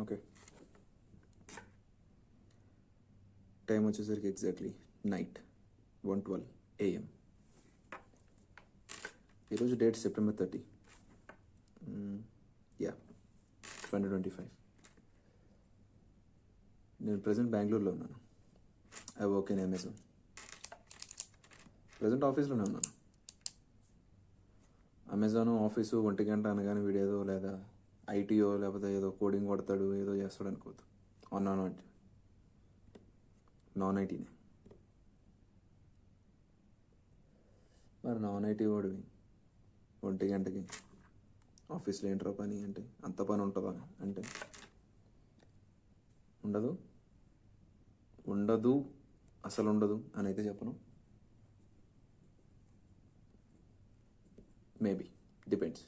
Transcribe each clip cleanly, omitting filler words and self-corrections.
Okay, time వచ్చేసరికి exactly night 1:12 AM. ఈరోజు date September 30, 2025. నేను ప్రజెంట్ బెంగళూరులో ఉన్నాను. I work in Amazon. Present ఆఫీస్లోనే ఉన్నాను. అమెజాన్ ఆఫీసు 1 గంట అనగానే వీడేదో లేదా ఐటీఓ లేకపోతే ఏదో కోడింగ్ కొడతాడు, ఏదో చేస్తాడు అనుకోవద్దు. నాన్ ఐటీనే. మరి నాన్ ఐటీ వాడివి 1 గంటకి ఆఫీస్లో ఏంట్రా పని అంటే, అంత పని ఉంటుందా అంటే ఉండదు, అసలు ఉండదు అని అయితే చెప్పను. Maybe depends.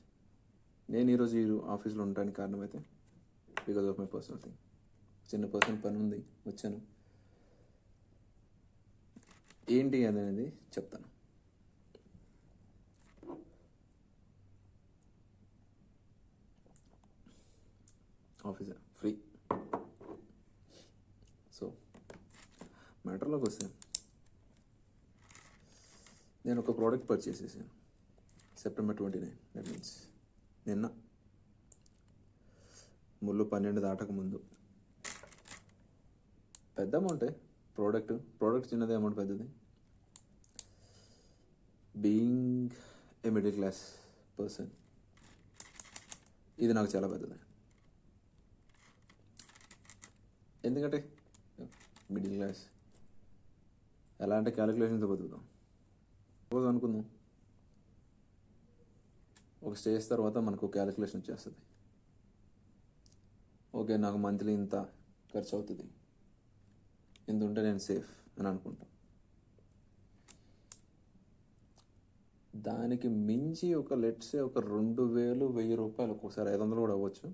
నేను ఈరోజు ఆఫీస్లో ఉండడానికి కారణం అయితే because of my personal thing. చిన్న పర్సనల్ పని ఉంది, వచ్చాను. ఏంటి అనేది చెప్తాను. Office free. సో మ్యాటర్లోకి వస్తే, నేను ఒక ప్రోడక్ట్ పర్చేస్ చేశాను September 29. దట్ మీన్స్ నిన్న ముళ్ళు 12 దాటక ముందు. పెద్ద అమౌంటే. ప్రోడక్ట్ చిన్నది, అమౌంట్ పెద్దది. Being a middle class person, ఇది నాకు చాలా పెద్దది. ఎందుకంటే మిడిల్ క్లాస్ ఎలా అంటే క్యాలిక్యులేషన్తో బతుకుతాం. సపోజ్ అనుకుందాం, ఒక స్టేజ్ తర్వాత మనకు క్యాలిక్యులేషన్ వచ్చేస్తుంది. ఓకే, నాకు మంత్లీ ఇంత ఖర్చు అవుతుంది, ఇంత ఉంటే నేను సేఫ్ అని అనుకుంటాం. దానికి మించి లెట్సే ఒక 2,000, 1,000 రూపాయలు, ఒక్కోసారి 500 కూడా అవ్వచ్చు.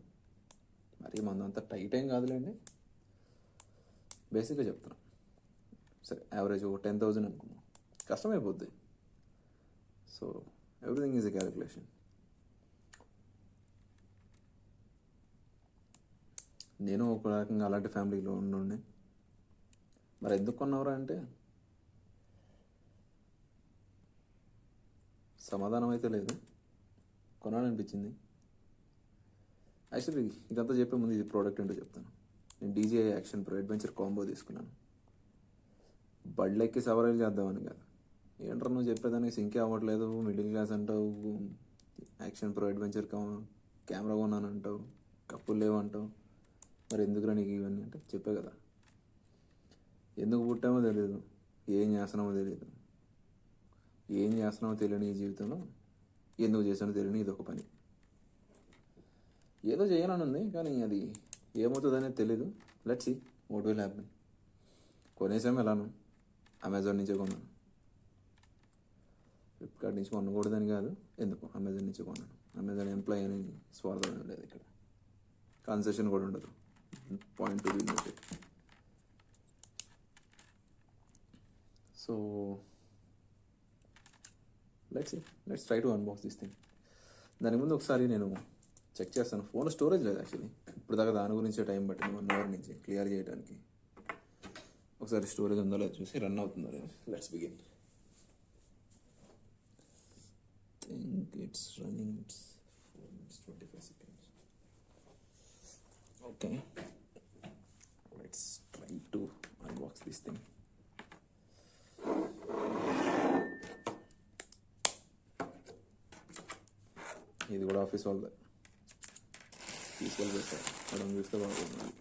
మరి మనదంతా టైట్ ఏం కాదులేండి. బేసిక్గా చెప్తాను. సరే, యావరేజ్ ఒక 10,000 అనుకున్నాం. కష్టమైపోద్ది. So everything is a calculation. నేను ఒక రకంగా అలాంటి ఫ్యామిలీలో ఉండే. మరి ఎందుకు కొన్నవరా అంటే సమాధానం అయితే లేదు, కొనాలనిపించింది. యాక్చువల్లీ ఇదంతా చెప్పే ముందు ఇది ప్రోడక్ట్ ఏంటో చెప్తాను. నేను DJI action pro adventure combo తీసుకున్నాను. బళ్ళెక్కి సవారీలు చేద్దామని కాదు. ఏంట్రా నువ్వు చెప్పేదానికి సింకే అవ్వట్లేదు, మిడిల్ క్లాస్ అంటావు, యాక్షన్ ప్రో అడ్వెంచర్ కెమెరా కొన్నాను అంటావు, కప్పులు లేవు అంటావు. మరి ఎందుకురా నీకు ఇవన్నీ అంటే చెప్పే కదా, ఎందుకు పుట్టామో తెలియదు, ఏం చేస్తున్నామో తెలియని ఈ జీవితంలో ఎందుకు చేసానో తెలియని ఇది ఒక పని. ఏదో చేయాలని ఉంది, కానీ అది ఏమవుతుంది అనేది తెలీదు. Let's see what will happen. కొనేసాము. ఎలాను అమెజాన్ నుంచే కొన్నాను. ఫ్లిప్కార్ట్ నుంచి కొనకూడదని కాదు, ఎందుకు అమెజాన్ నుంచే కొన్నాను. అమెజాన్ ఎంప్లాయీ అని స్వార్థం ఉండదు, ఇక్కడ కన్సెషన్ కూడా ఉండదు. Point to be noted. So let's try to unbox this thing. దాని ముందు ఒకసారి నేను చెక్ చేస్తాను. ఫోన్ స్టోరేజ్ లేదు యాక్చువల్లీ. ఇప్పుడు దాకా దాని గురించే టైం పట్టింది 1 hour నుంచి క్లియర్ చేయడానికి. ఒకసారి స్టోరేజ్ ఉందో లేదో చూసి రన్ అవుతుందో లేదో. Let's begin. Think it's running. It's 25 seconds. Okay, let's try to unbox this thing. ఇది కూడా ఆఫీస్ వాళ్ళదే, తీసుకెళ్ళి పెట్టారు. మనం చూస్తే బాగుంటుంది.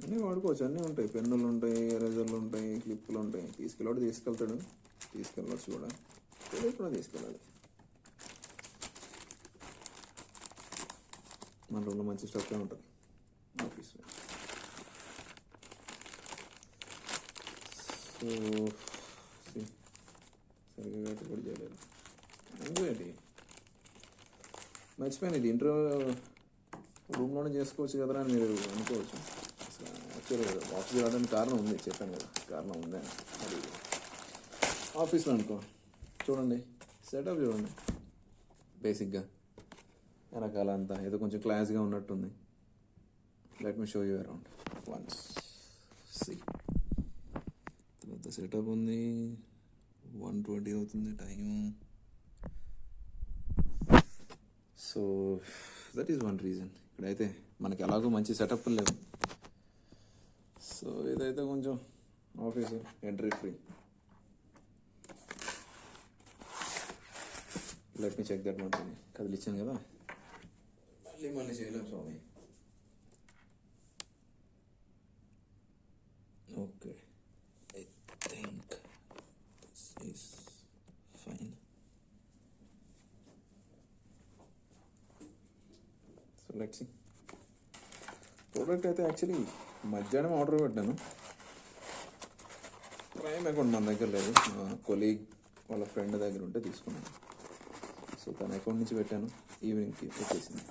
అన్నీ వాడుకోవచ్చు, అన్నీ ఉంటాయి. పెన్నులు ఉంటాయి, ఎరేజర్లు ఉంటాయి, క్లిప్పులు ఉంటాయి. తీసుకెళ్ళొచ్చు కూడా, తెలియకుండా తీసుకెళ్ళాలి. మన రూమ్లో మంచి స్టఫే ఉంటుంది ఆఫీస్లో. సో సరిగ్గా గట్టి కూడా చేయలేదు. ఏంటి మర్చిపోయాను, ఇది ఇంటర్వ్యూ రూమ్లోనే చేసుకోవచ్చు కదరా అని మీరు అనుకోవచ్చు. యాక్చువల్గా ఆఫీస్ రావడానికి కారణం ఉంది, చెప్పాను కదా కారణం ఉందని. అది ఆఫీస్లో అనుకో. చూడండి సెటప్ చూడండి. బేసిక్గా వెనకాల అంతా ఏదో కొంచెం క్లాస్గా ఉన్నట్టుంది. Let me show you around once. సి తర్వాత సెటప్ ఉంది. 1:20 అవుతుంది time. So that is one reason. ఇక్కడైతే మనకి ఎలాగో మంచి సెటప్ లేవు. సో ఇదైతే కొంచెం office entry free. Let me check that మంత్ని కదిలిచ్చాను కదా, మళ్ళీ చేయలేము స్వామి. Okay, I think this is fine. So let's see. Product అయితే యాక్చువల్లీ మధ్యాహ్నం ఆర్డర్ పెట్టాను. ప్రైమ్ అకౌంట్ మన దగ్గర లేదు, మా కొలీగ్ వాళ్ళ ఫ్రెండ్ దగ్గర ఉంటే తీసుకున్నాను. సో తన అకౌంట్ నుంచి పెట్టాను. ఈవినింగ్కి వచ్చేసింది.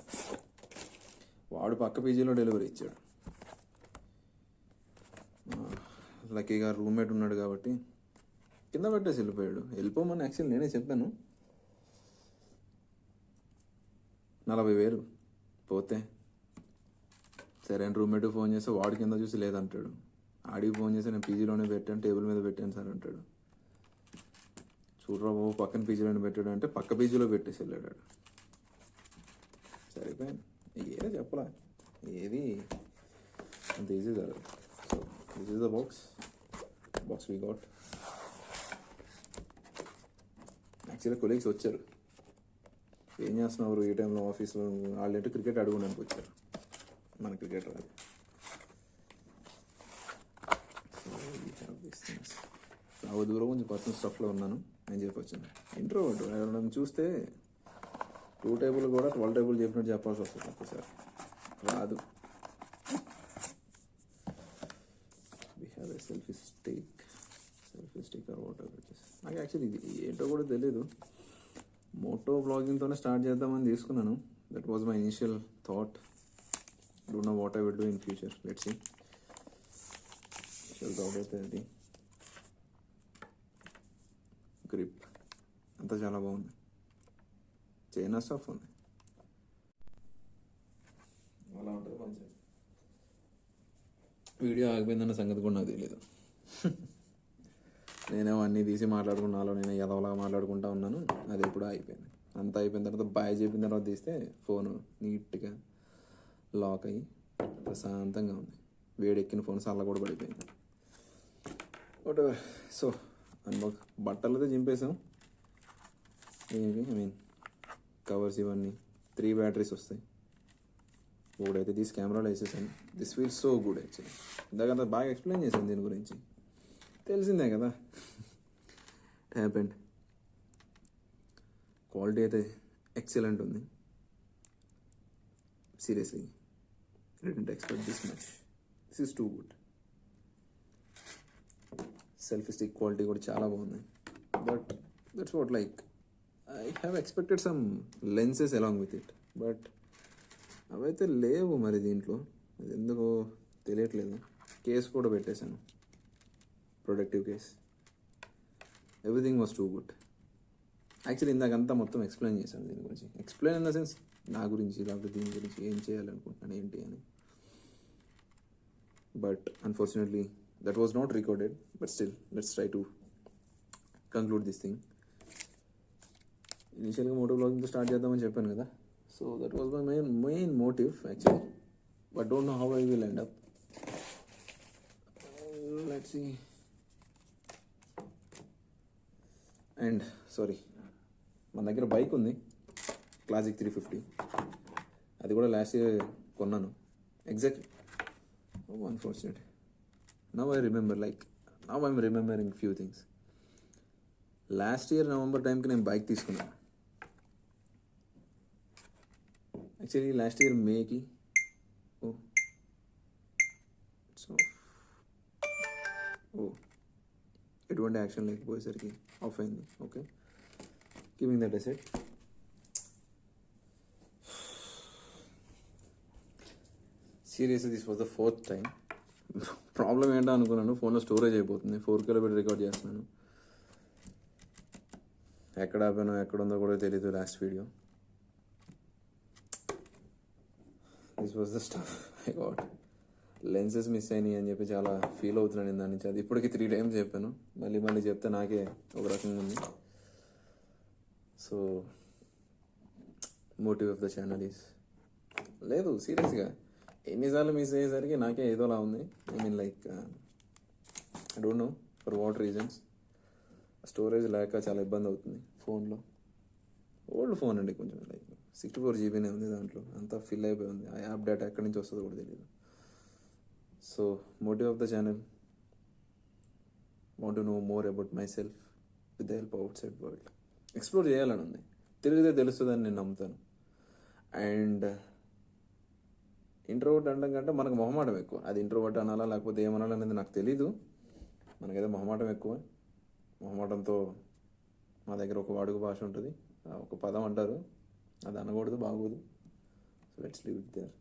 వాడు పక్క పీజీలో డెలివరీ ఇచ్చాడు. లక్కీగా రూమ్మేట్ ఉన్నాడు కాబట్టి కింద పెట్టేసి వెళ్ళిపోయాడు. వెళ్ళిపోమని యాక్చువల్లీ నేనే చెప్పాను. 40,000 పోతే సరే అని రూమ్మేట్ ఫోన్ చేస్తే వాడు కింద చూసి లేదంటాడు. ఆడికి ఫోన్ చేస్తే నేను పీజీలోనే పెట్టాను, టేబుల్ మీద పెట్టాను సార్ అంటాడు. చూడరా బాబు పక్కన పీజీలోనే పెట్టాడు అంటే పక్క పీజీలో పెట్టేసి వెళ్ళాడు. సరిపోయింది. ఏదో చెప్పలా, ఏది అంత ఈజీ జరగదు. So this is the box we got. Actually colleagues వచ్చారు. ఏం చేస్తున్నారు ఈ టైంలో ఆఫీస్లో? వాళ్ళంటే క్రికెట్ అడుగుడానికి వచ్చారు. మన క్రికెట్ రాదు. రావు దూరం కొంచెం పర్సనల్ స్టఫ్లో ఉన్నాను అని చెప్పొచ్చాను. ఇంట్రోవర్ట్ ఎవరైనా చూస్తే 2 టేబుల్ కూడా 12 టేబుల్ చెప్పినట్టు చెప్పాల్సి వస్తుంది ఒక్కసారి. రాదు. We have a selfie stick or whatever it is. నాకు యాక్చువల్లీ ఇది ఏంటో కూడా తెలీదు. మోటో బ్లాగింగ్తోనే స్టార్ట్ చేద్దామని తీసుకున్నాను. That was my initial thought. Don't know what I will do in future. Let's see. Thought అయితే అది గ్రిప్ అంతా చాలా బాగుంది. చైనా స్టఫ్ ఉంది. అలా ఉంటుంది మంచిగా. వీడియో ఆగిపోయిందన్న సంగతి కూడా నాకు తెలియదు. నేనేమో అన్నీ తీసి మాట్లాడుకున్నాలో నేను ఎదవలాగా మాట్లాడుకుంటా ఉన్నాను. అది ఎప్పుడూ అయిపోయింది. అంతా అయిపోయిన తర్వాత బాయ్ చెప్పిన తర్వాత తీస్తే ఫోను నీట్గా లాక్ అయ్యి ప్రశాంతంగా ఉంది. వేడెక్కిన ఫోన్ సల్ల కూడా పడిపోయింది. బట్ సో బట్టలు అయితే చింపేసాం. ఏంటి కవర్స్ ఇవన్నీ 3 బ్యాటరీస్ వస్తాయి. ఒకడైతే తీసి కెమెరాలో వేసేసాను. This feels so good actually. ఇందాక బాగా ఎక్స్ప్లెయిన్ చేశాను దీని గురించి. తెలిసిందే కదా. హ్యాపెండ్. క్వాలిటీ అయితే ఎక్సలెంట్ ఉంది. Seriously didn't expect this much. This is too good. Selfie stick quality కూడా చాలా బాగుంది. But that's what like I have expected some lenses along with it. But అవైతే లేవు మరి దీంట్లో. అది ఎందుకో తెలియట్లేదు. కేస్ కూడా పెట్టేశాను, productive case. Everything was too good. Actually ఇందాకంతా మొత్తం ఎక్స్ప్లెయిన్ చేశాను దీని గురించి. ఎక్స్ప్లెయిన్ ఇన్ ద సెన్స్ నా గురించి, లేకపోతే దీని గురించి ఏం చేయాలనుకుంటున్నాను ఏంటి అని. But unfortunately that was not recorded. But still let's try to conclude this thing. ఇనిషియల్గా మోటో బ్లాగింగ్తో స్టార్ట్ చేద్దామని చెప్పాను కదా. So that was my main motive actually. But don't know how I will end up. Let's see. And sorry, మన దగ్గర bike ఉంది, classic 350. అది కూడా లాస్ట్ ఇయర్ కొన్నాను. Exactly. Unfortunate. Now I remember, like now I'm remembering few things. Last year November టైంకి నేను bike తీసుకున్నాను. Actually last year మేకి ఎటువంటి యాక్షన్ లేకపోయేసరికి ఆఫ్ అయింది. Okay, giving that asset. Seriously this was the 4th time. Problem ఏంటో అనుకున్నాను, ఫోన్లో storage అయిపోతుంది. 4K పెట్టి రికార్డ్ చేస్తున్నాను. ఎక్కడ ఆపానో ఎక్కడ ఉందో కూడా తెలీదు last video. This was the stuff I got. Lenses miss అయినాయి అని చెప్పి చాలా ఫీల్ అవుతున్నాను నేను దాని నుంచి. అది ఇప్పటికి 3 times చెప్పాను, మళ్ళీ మళ్ళీ చెప్తే నాకే ఒక రకంగా ఉంది. So motive of the channel is, లేదు సీరియస్గా ఎన్నిసార్లు మిస్ అయ్యేసరికి నాకే ఏదోలా ఉంది. I mean like I don't know for what reasons. Storage లేక చాలా ఇబ్బంది అవుతుంది ఫోన్లో. ఓల్డ్ ఫోన్ అండి, కొంచెం లైక్ 64 GB ఉంది దాంట్లో, అంతా ఫిల్ అయిపోయి ఉంది. ఆ యాప్ డేటా ఎక్కడి నుంచి వస్తుందో కూడా తెలియదు. So motive of the channel, want to know more about myself with the help outside world. Explore చేయాలని ఉంది, తిరిగితే తెలుస్తుందని నేను నమ్ముతాను. అండ్ ఇంట్రోవర్ట్ అనడం కంటే మనకు మొహమాటం ఎక్కువ. అది ఇంట్రోవర్ట్ అనాలా లేకపోతే ఏమనాలా అనేది నాకు తెలీదు. మనకైతే మొహమాటం ఎక్కువ. మొహమాటంతో మా దగ్గర ఒక వాడుక భాష ఉంటుంది, ఒక పదం అంటారు, అది అనకూడదు, బాగోదు. So let's leave it there.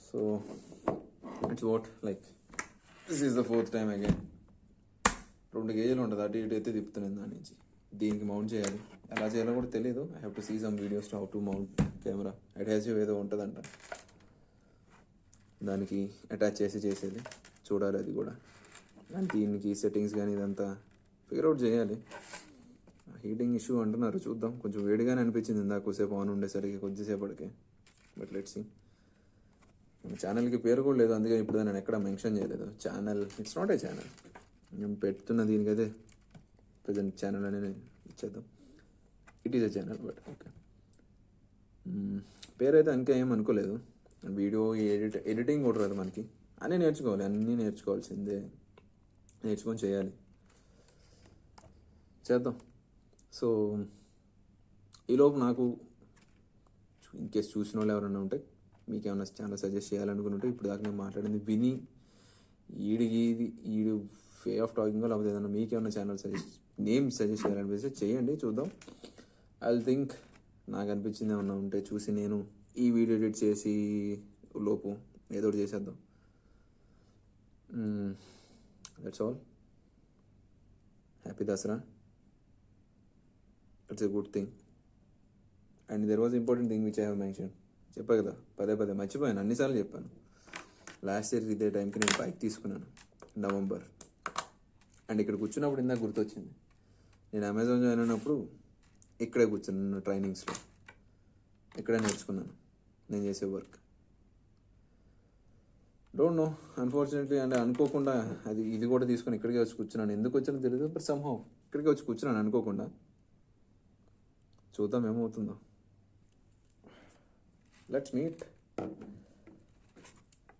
So it's what like this is the 4th time again. 2 kg ఉంటుంది, అటు ఇటు అయితే తిప్పుతున్నాను దాని నుంచి. దీనికి మౌంట్ చేయాలి, ఎలా చేయాలో కూడా తెలియదు. I have to see some videos how to mount camera. అటాచివ్ ఏదో ఉంటుందంట, దానికి అటాచ్ చేసేది చూడాలి అది కూడా. అండ్ దీనికి సెట్టింగ్స్ కానీ ఇదంతా ఫిగర్ అవుట్ చేయాలి. హీటింగ్ ఇష్యూ అంటున్నారు, చూద్దాం. కొంచెం వేడిగానే అనిపించింది ఇందాక కొద్దిసేపు ఆన్ ఉండేసరికి, కొద్దిసేపటికి. But let's see. మన ఛానల్కి పేరు కూడా లేదు, అందుకే ఇప్పుడు నేను ఎక్కడ మెన్షన్ చేయలేదు. Channel it's not a channel. నేను పెడుతున్న దీనికైతే ప్రజెంట్ ఛానల్ అనేది ఇచ్చేద్దాం. It is a channel, but okay. పేరు అయితే ఇంకా ఏం అనుకోలేదు. వీడియో ఎడిటింగ్ కూడా రాదు మనకి. అన్నీ నేర్చుకోవాలి, అన్నీ నేర్చుకోవాల్సిందే. నేర్చుకొని చేయాలి, చేద్దాం. సో ఈలోపు నాకు ఇన్కేస్ చూసిన వాళ్ళు ఎవరైనా ఉంటే, మీకు ఏమైనా ఛానల్ సజెస్ట్ చేయాలనుకుంటే, ఇప్పుడు దాకా నేను మాట్లాడింది విని ఈడు వే ఆఫ్ టాకింగ్ లేకపోతే ఏదైనా మీకు ఏమైనా ఛానల్ నేమ్ సజెస్ట్ చేయాలనిపిస్తే చేయండి, చూద్దాం. ఐ థింక్ నాకు అనిపించింది ఏమన్నా ఉంటే చూసి నేను ఈ వీడియో ఎడిట్ చేసి లోపు ఏదో ఒకటి చేసేద్దాం. That's all. Happy Dasara. It's a good thing. And there was important thing which I have mention. చెప్పా కదా, పదే మర్చిపోయాను, అన్నిసార్లు చెప్పాను. లాస్ట్ ఇయర్ ఇదే టైంకి నేను బైక్ తీసుకున్నాను, నవంబర్. అండ్ ఇక్కడ కూర్చున్నప్పుడు ఇందాక గుర్తొచ్చింది, నేను అమెజాన్ జాయిన్ అయినప్పుడు ఇక్కడే కూర్చున్నాను ట్రైనింగ్స్లో. ఇక్కడే నేర్చుకున్నాను నేను చేసే వర్క్. డోంట్ నో అన్ఫార్చునేట్లీ, అంటే అనుకోకుండా ఇది కూడా తీసుకొని ఇక్కడికే వచ్చి కూర్చున్నాను. ఎందుకు వచ్చానో తెలియదు, బట్ సమ్హౌ ఇక్కడికే వచ్చి కూర్చున్నాను అనుకోకుండా. చూద్దాం ఏమవుతుందో. Let's meet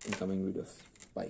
in coming videos. By.